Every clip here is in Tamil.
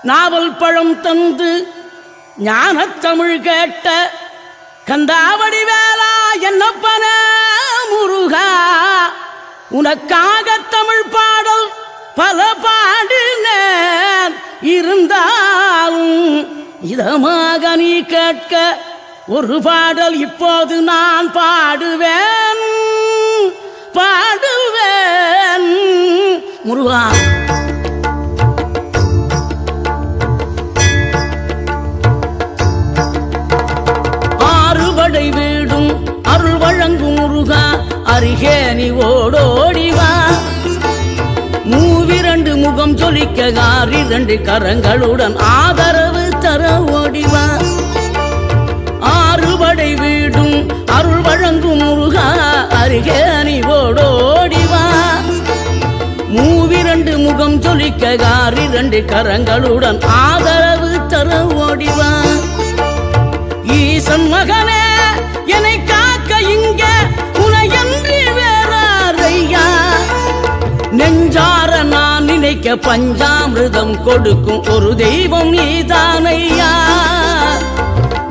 நாவல் பழம் தந்து ஞானத்தமிழ் கேட்ட கந்தாவடி வேளா என்னப்பன முருகா, உனக்காக தமிழ் பாடல் பல பாடினேன், இருந்தாலும் இதமாக நீ கேட்க ஒரு பாடல் இப்போது நான் பாடுவேன் பாடுவேன் முருகா. ஆறுபடை வீடும் அருள் வழங்கும் முருகா, அருகே நீ ஓடோடிவா. மூவிரண்டு முகம் ஜொலிக்க ஆறிரண்டு கரங்களுடன் ஆதரவு தர ஓடிவா. ஆறுபடை வீடும் அருள் வழங்கும் முருகா, அருகே நீ ஓடோடிவா. மூவிரண்டு முகம் ஜொலிக்க ஆறிரண்டு கரங்களுடன் ஆதரவு தர ஓடிவா. ஈசன் மகனே என்னை காக்க இங்க உனையன்றி வேறாரையா, நெஞ்சார நான் நினைக்க பஞ்சாமிர்தம் கொடுக்கும் ஒரு தெய்வம் நீதானையா,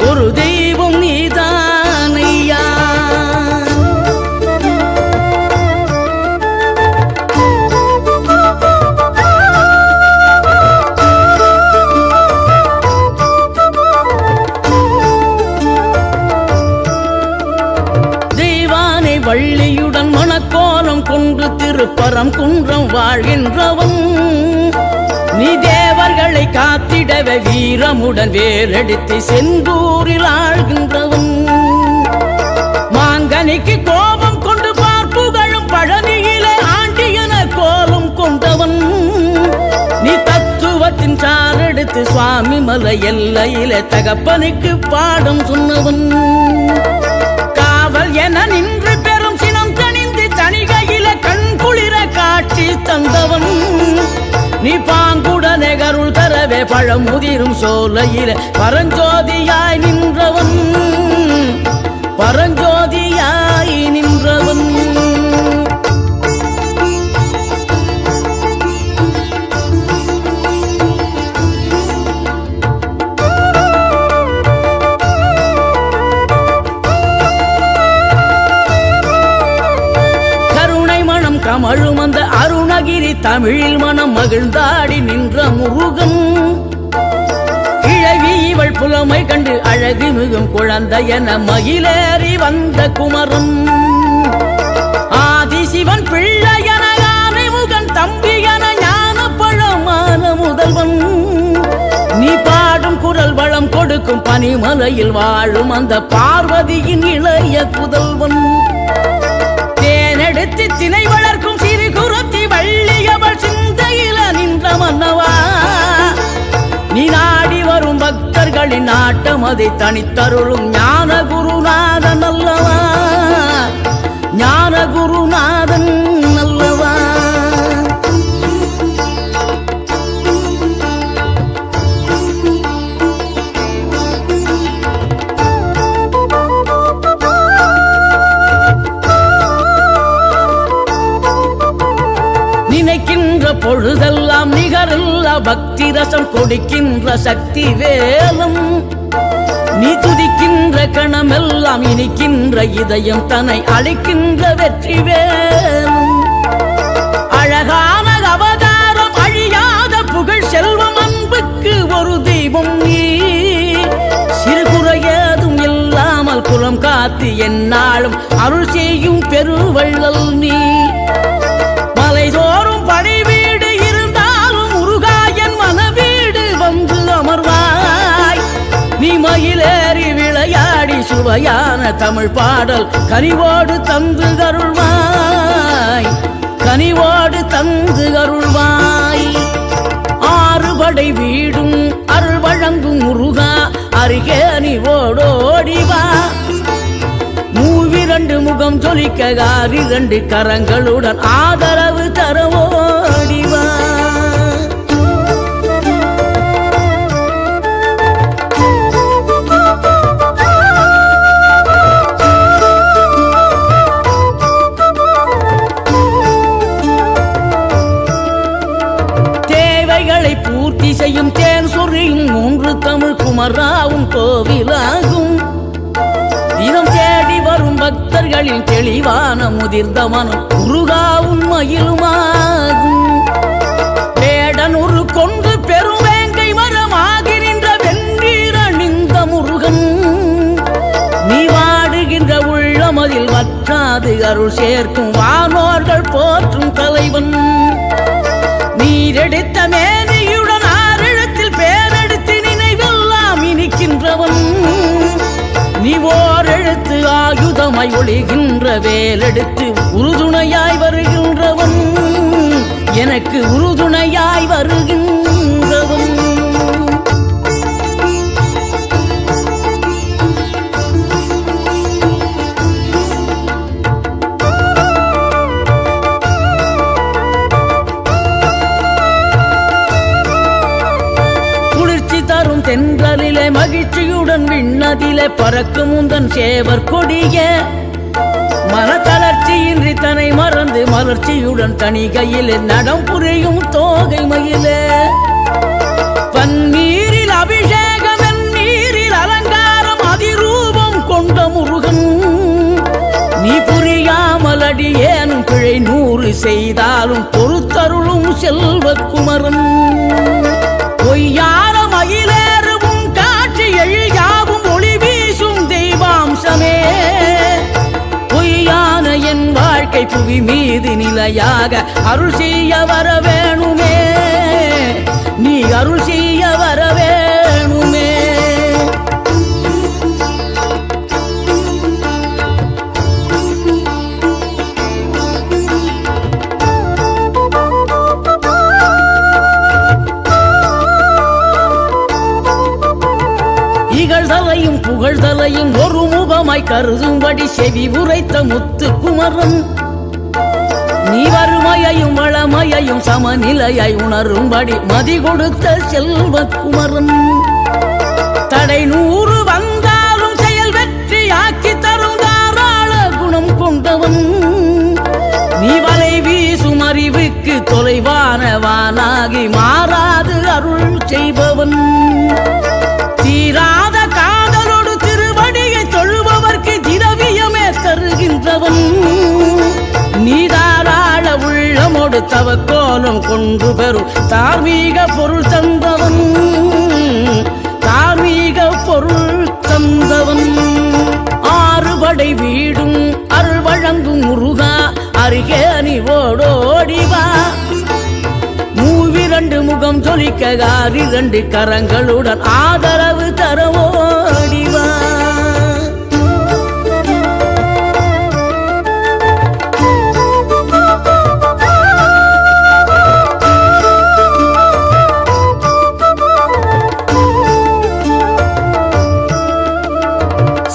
ஒரு தெய்வம் நீதானையா. வள்ளியுடன் மணக்கோலம் கொண்டு திருப்பரம் குன்றம் வாழ்கின்றவன், நீ தேவர்களை காத்திடவே வீரமுடன் வேலெடுத்து செந்தூரில் ஆழ்கின்றவன். மாங்கனிக்கு கோபம் கொண்டு பார்ப்புகழும் பழனியிலே ஆண்டியன கோலம் கொண்டவன், நீ தத்துவத்தின் சாரெடுத்து சுவாமி மலை எல்லையிலே தகப்பனுக்கு பாடம் சொன்னவன். காவல் என நின்று பெரும் சினம் தணிந்து தணிகையில கண் குளிர காட்சி தந்தவன், நீ பாங்குடனே கருள் தரவே பழம் முதிரும் சோலையில பரஞ்சோதியாய் நின்றவன், பரஞ்சோதியாய் நின்றவன். கமழும் அந்த அருணகிரி தமிழில் மனம் மகிழ்ந்தாடி நின்ற முருகன், கிழவி இவள் புலமை கண்டு அழகு மிகும் குழந்தை என மகிழேறி வந்த குமரன். ஆதிசிவன் பிள்ளை என யானை முகன் தம்பி என ஞான பழமான முதல்வன், நீ பாடும் குரல் வளம் கொடுக்கும் பனிமலையில் வாழும் அந்த பார்வதியின் இளைய புதல்வன். தேனெடுத்து திணை வளர்க்கும் சிறு குருத்தி வள்ளியவள் சிந்தையில நின்ற மன்னவா, நீ நாடி வரும் பக்தர்களின் நாட்டம் அதை தனித்தருளும் ஞான குருநாதன் அல்லவா, ஞான குருநாதன் அல்லவா. நினைக்கின்ற பொழுதெல்லாம் நிகரில்லா பக்தி ரசம் கொடுக்கின்ற சக்தி வேலம், நீ துதிக்கின்ற கணமெல்லாம் இனிக்கின்ற இதயம் தன்னை அளிக்கின்ற வெற்றி வேலம். அழகான அவதாரம் அழியாத புகழ் செல்வம் அன்புக்கு ஒரு தெய்வம் நீ, சிறுகுறையதும் இல்லாமல் குலம் காத்து எந்நாளும் அருள் செய்யும் பெருவள்ளல் நீ. மலைதோறும் படை வீடு இருந்தாலும் முருகாயன் மனவீடு வந்து அமர்வாய், நீ மயிலேறி விளையாடி சுவையான தமிழ் பாடல் கனிவோடு தந்து அருள்வாய், கனிவோடு தந்து அருள்வாய். ஆறுபடை வீடும் அருள் வழங்கும் முருகா, அருகே நீ ஓடோடிவா. மூவிரண்டு முகம் ஜொலிக்க ஆறிரண்டு கரங்களுடன் ஆதரவு தர ஓடிவா. தேவைகளை பூர்த்தி செய்யும் தேன் கண்களில் தெளிவான முதிர்ந்த மனம் முருகா உண்மையிலுமாகும். வேடனூறு கொண்டு பெருவேங்கை மரமாகி நின்ற வென்றீர் அணிந்த முருகன், நீ வாடுகின்ற உள்ளமதில் வற்றாது அருள் சேர்க்கும் வானோர்கள் போற்றும் தலைவன். நீரெடுத்த மேனியுடன் ஆறெழுத்தில் பேரெடுத்து நினைவெல்லாம் இனிக்கின்றவன், நீ ஓரெழுத்து ஆயுதமாய் ஒளிகின்ற வேலெடுத்து உறுதுணையாய் வருகின்றவன், எனக்கு உறுதுணையாய் வருகின்றவன். தென்றலிலே மகிழ்ச்சியுடன் விண்ணதிலே பறக்கும் உந்தன் சேவர் கொடிய, மனத்தளர்ச்சியின்றி தன்னை மறந்து மலர்ச்சியுடன் தனிகையிலே நடம் புரியும் தோகை மயிலே. பன்னீரில் அபிஷேகம் நீரில் அலங்காரம் அதிரூபம் கொண்ட முருகன், நீ புரியாமல் அடியேனும் பிழை 100 செய்தாலும் பொறுத்தருளும் செல்வக்குமரன். பொய்யான மயிலேறும் காட்சி எழியாவும் ஒளி வீசும் தெய்வாம்சமே, பொய்யான என் வாழ்க்கை புவி மீது நிலையாக அருள் செய்ய வர வேணுமே, நீ அருள் செய்ய வர வேணுமே. இகழ்தலையும் புகழ்தலையும் ஒரு முகமாய் கருதும்படி செவி உரைத்த முத்து குமரன், நீ வறுமையையும் வளமையையும் சமநிலையாய் உணரும்படி மதி கொடுத்த செல்வக்குமரன். தடை 100 வந்தாலும் செயல் வெற்றி ஆக்கி தரும் தாராள குணம் கொண்டவன், நீ வலை வீசும் அறிவுக்கு தொலைவான வானாகி மாறாது அருள் செய்பவன். தீராத காதலோடு திருவடியை தொழுபவர்க்கு திரவியமே தருகின்றவன், நீ தாராள உள்ளமோடு தவக்கோலம் கொண்டு பெறும் தார்மீக பொருள் தந்தவன், தார்மீக பொருள் தந்தவன். 6 படை வீடும் அருள் வழங்கும் முருகா, அருகே நீ ஓடோடிவா. 2 முகம் ஜொலிக்க 2 கரங்களுடன் ஆதரவு தர ஓடிவா.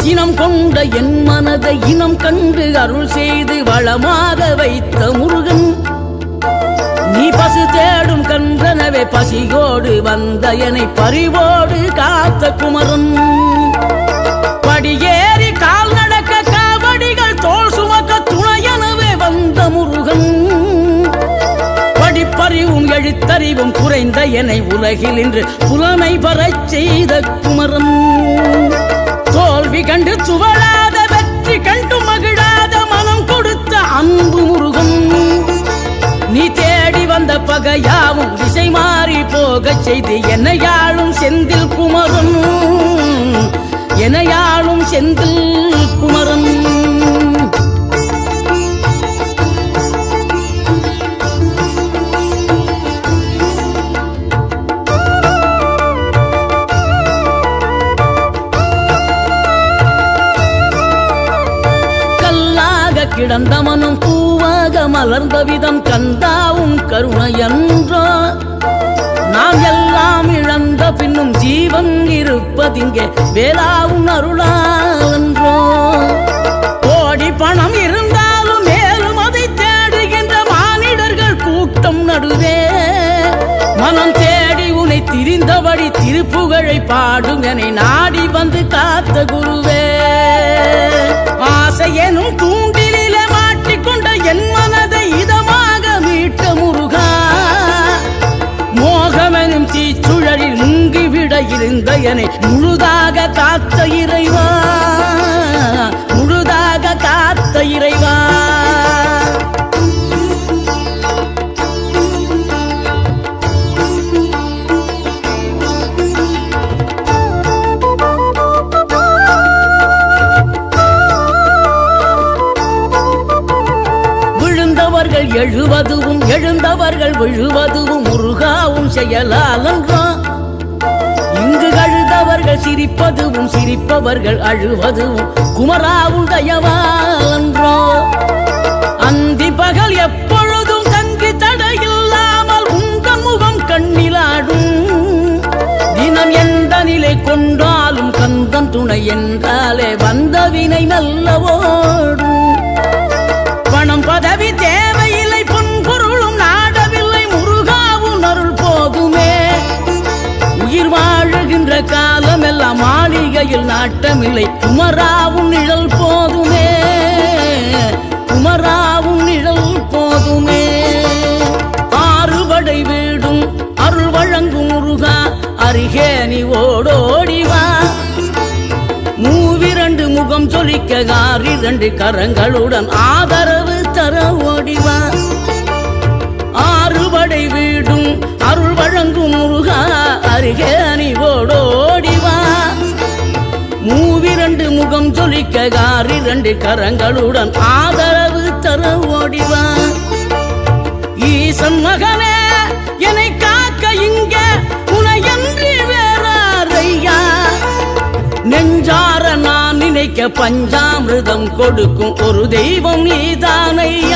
சினம் கொண்ட என் மனதை இனம் கண்டு அருள் செய்து வளமாக வைத்த முருகன், நீ பசு தேடும் கன்றனவே பசியோடு வந்த என்னை பறிவோடு காத்த குமரன். படியேறி கால் நடக்க காவடிகள் தோல் சுமக்க துணையனவே வந்த முருகன், படிப்பறிவும் எழுத்தறிவும் குறைந்த என்னை உலகில் இன்று புலனை பெறச் செய்த குமரன். தோல்வி கண்டு சுவழாத வெற்றி கண்டு மகிழாத மனம் கொடுத்த அன்பு முருகன், நீ தேடி வந்த பகையாவும் திசை மாறி போகச் செய்து என்னையாளும் செந்தில் குமரன், என்னையாளும் செந்தில் குமரன். கிடந்த மனம் பூவாக மலர்ந்த விதம் கந்தாவும் கருணையன்றோ, நாம் எல்லாம் இழந்த பின்னும் ஜீவன் இருப்பதிங்கே வேளாவும் அருளாவென்றோ. கோடி பணம் இருந்தாலும் மேலும் அதை தேடுகின்ற மானிடர்கள் கூட்டம் நடுவே, மனம் தேடி உன்னை திரிந்தபடி திருப்புகழை பாடும் என்னை நாடி வந்து காத்த குருவே. ஆசையெனும் தூண்டிலே மாட்டிக்கொண்ட என் மனதை இதமாக மீட்ட முருகா, மோகமெனும் தீச்சுழலில் முங்கிவிட இருந்த என்னை முழுதாக காத்த இறைவா, முழுதாக காத்த இறைவா. விழுந்தவர்கள் எழுவதுவும் எழுந்தவர்கள் விழுவதுவும் முருகாவும் செயலாலன்றோ. இங்கு அழுதவர்கள் சிரிப்பதுவும் சிரிப்பவர்கள் அழுவதுவும் குமராவும் தயவாலன்றோ. அந்தி பகல் எப்பொழுதும் தங்கி தடையில்லாமல் உங்கள் முகம் கண்ணிலாடும். தினம் எந்த நிலை கொண்டாலும் கந்தன் துணை என்றாலே வந்த வினை நல்லவோடும். பணம் பதவி தேவையில்லை பொன்பொருளும் நாடவில்லை முருகாவும் அருள் போதுமே. உயிர் வாழுகின்ற காலம் எல்லாம் மாளிகையில் நாட்டமில்லை குமராவும் நிழல் போதுமே. குமராவும் நிழல் போதுமே. ஆறுபடை வீடும் அருள் வழங்கும் முருகா அருகே நீ ஓடோடிவா. மூவிரண்டு முகம் சொலிக்க ஆறிரண்டு கரங்களுடன் ஆதரவு தர ஓடிவா. ஆறுபடை வீடும் அருள் வழங்கும் முருகா அருகே நீ ஓடோடிவா. மூவிரண்டு முகம் சொலிக்க ஆறிரண்டு கரங்களுடன் ஆதரவு தர ஓடிவா. ஈசன் மகனே என்னை காக்க இங்க உனையன்றி வேறாரையா. நெஞ்சார நான் நினைக்க பஞ்சாமிர்தம் கொடுக்கும் ஒரு தெய்வம் நீதானையா.